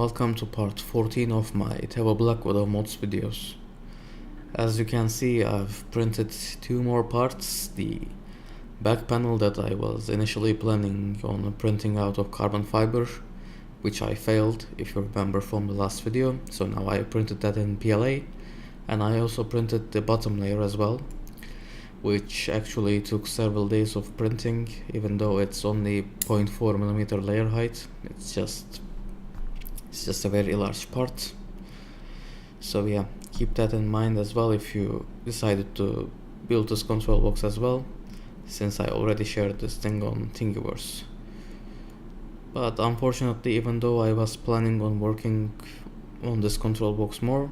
welcome to part 14 of my Tevo Black Widow mods videos. As you can see, I've printed two more parts, the back panel that I was initially planning on printing out of carbon fiber, which I failed if you remember from the last video, so now I printed that in PLA, and I also printed the bottom layer as well, which actually took several days of printing, even though it's only 0.4mm layer height. It's just a very large part. So yeah, keep that in mind as well if you decided to build this control box as well, since I already shared this thing on Thingiverse. But unfortunately, even though I was planning on working on this control box more,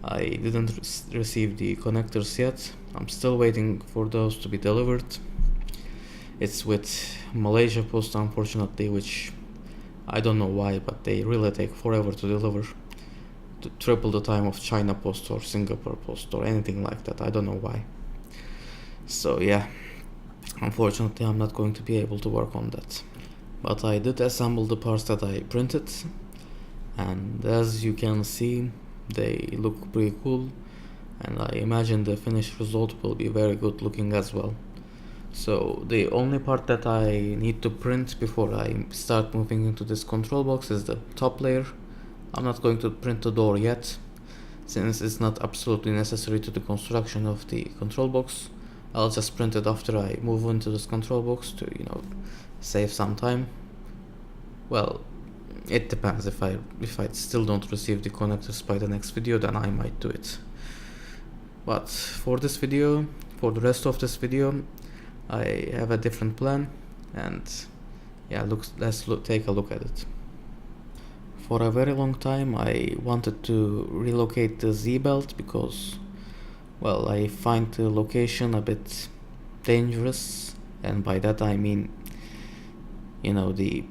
I didn't receive the connectors yet. I'm still waiting for those to be delivered. It's with Malaysia Post, unfortunately, which I don't know why, but they really take forever to deliver, to triple the time of China Post or Singapore Post or anything like that. I don't know why. So yeah, unfortunately I'm not going to be able to work on that. But I did assemble the parts that I printed, and as you can see, they look pretty cool, and I imagine the finished result will be very good looking as well. So the only part that I need to print before I start moving into this control box is the top layer. I'm not going to print the door yet, since it's not absolutely necessary to the construction of the control box. I'll just print it after I move into this control box to, save some time. Well, it depends. If I still don't receive the connectors by the next video, then I might do it. But for this video, for the rest of this video, I have a different plan, and yeah, let's take a look at it. For a very long time I wanted to relocate the Z-belt because, well, I find the location a bit dangerous, and by that I mean, the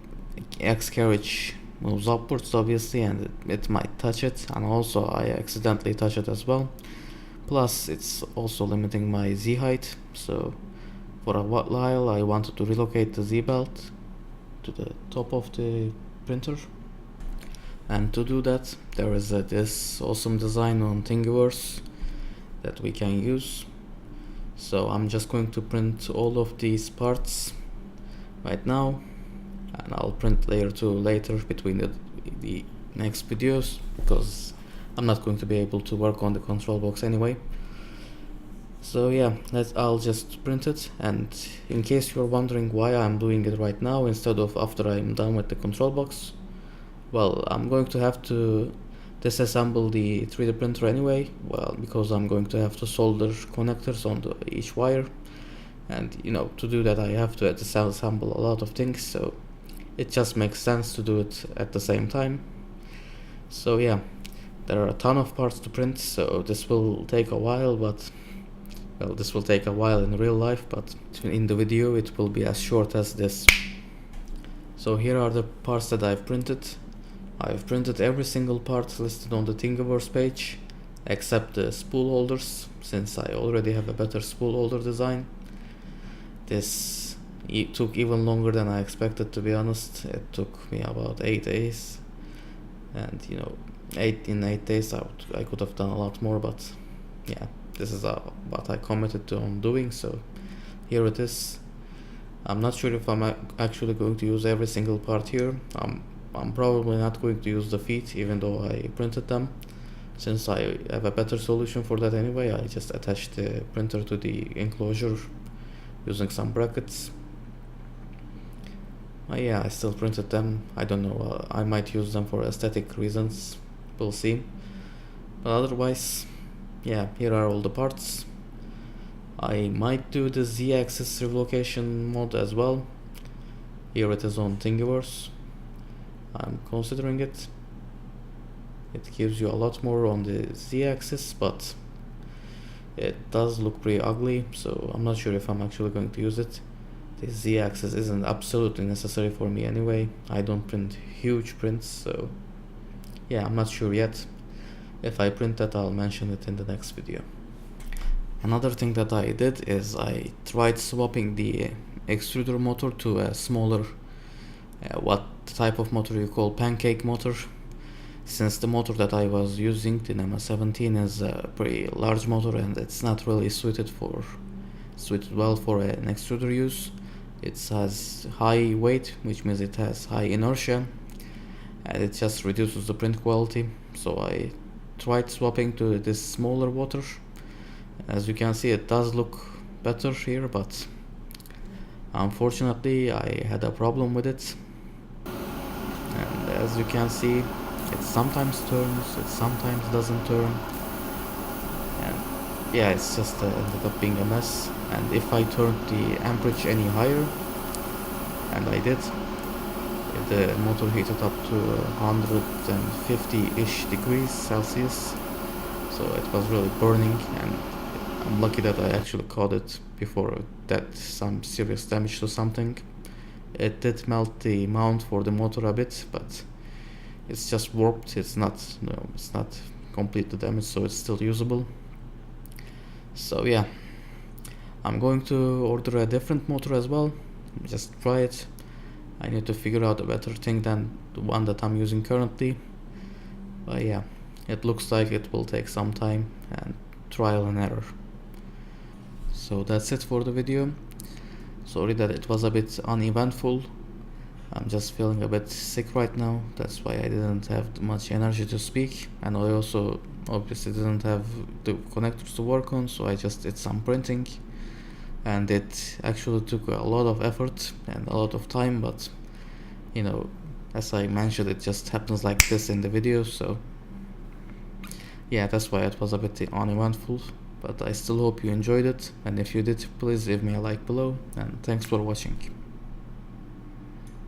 X carriage moves upwards obviously, and it might touch it, and also I accidentally touch it as well. Plus it's also limiting my Z height, so for a while I wanted to relocate the Z-belt to the top of the printer. And to do that, there is this awesome design on Thingiverse that we can use. So I'm just going to print all of these parts right now, and I'll print layer 2 later between the next videos, because I'm not going to be able to work on the control box anyway. So yeah, I'll just print it, and in case you're wondering why I'm doing it right now instead of after I'm done with the control box, well, I'm going to have to disassemble the 3D printer anyway, well, because I'm going to have to solder connectors onto each wire, and to do that I have to disassemble a lot of things, so it just makes sense to do it at the same time. So yeah, there are a ton of parts to print, so this will take a while, but well, this will take a while in real life, but in the video it will be as short as this. So here are the parts that I've printed. I've printed every single part listed on the Thingiverse page, except the spool holders, since I already have a better spool holder design. This took even longer than I expected, to be honest. It took me about 8 days, and 8 days I could have done a lot more, but yeah, this is what I committed to on doing, so here it is. I'm not sure if I'm actually going to use every single part here. I'm probably not going to use the feet, even though I printed them, since I have a better solution for that anyway. I just attached the printer to the enclosure using some brackets. Yeah, I still printed them. I don't know, I might use them for aesthetic reasons, we'll see. But otherwise, yeah, here are all the parts. I might do the Z-axis relocation mod as well. Here it is on Thingiverse. I'm considering it. It gives you a lot more on the Z-axis, but it does look pretty ugly, so I'm not sure if I'm actually going to use it. The Z-axis isn't absolutely necessary for me anyway. I don't print huge prints, so yeah, I'm not sure yet. If I print that, I'll mention it in the next video. Another thing that I did is I tried swapping the extruder motor to a smaller, what type of motor you call pancake motor. since the motor that I was using, the NEMA 17, is a pretty large motor and it's not really suited well for an extruder use. It has high weight, which means it has high inertia, and it just reduces the print quality. So I tried swapping to this smaller motor. As you can see, it does look better here, but unfortunately I had a problem with it. And as you can see, it sometimes turns, it sometimes doesn't turn, and yeah, it's just ended up being a mess. And if I turned the amperage any higher, and I did, the motor heated up to 150-ish degrees Celsius, so it was really burning, and I'm lucky that I actually caught it before that some serious damage to something. It did melt the mount for the motor a bit, but it's just warped. It's not completely damaged, so it's still usable. So yeah, I'm going to order a different motor as well, just try it. I need to figure out a better thing than the one that I'm using currently, but yeah, it looks like it will take some time and trial and error. So that's it for the video. Sorry that it was a bit uneventful. I'm just feeling a bit sick right now. That's why I didn't have much energy to speak, and I also obviously didn't have the connectors to work on, so I just did some printing, and it actually took a lot of effort and a lot of time, but you know, as I mentioned, it just happens like this in the video. So yeah, that's why it was a bit uneventful, but I still hope you enjoyed it, and if you did, please leave me a like below, and thanks for watching.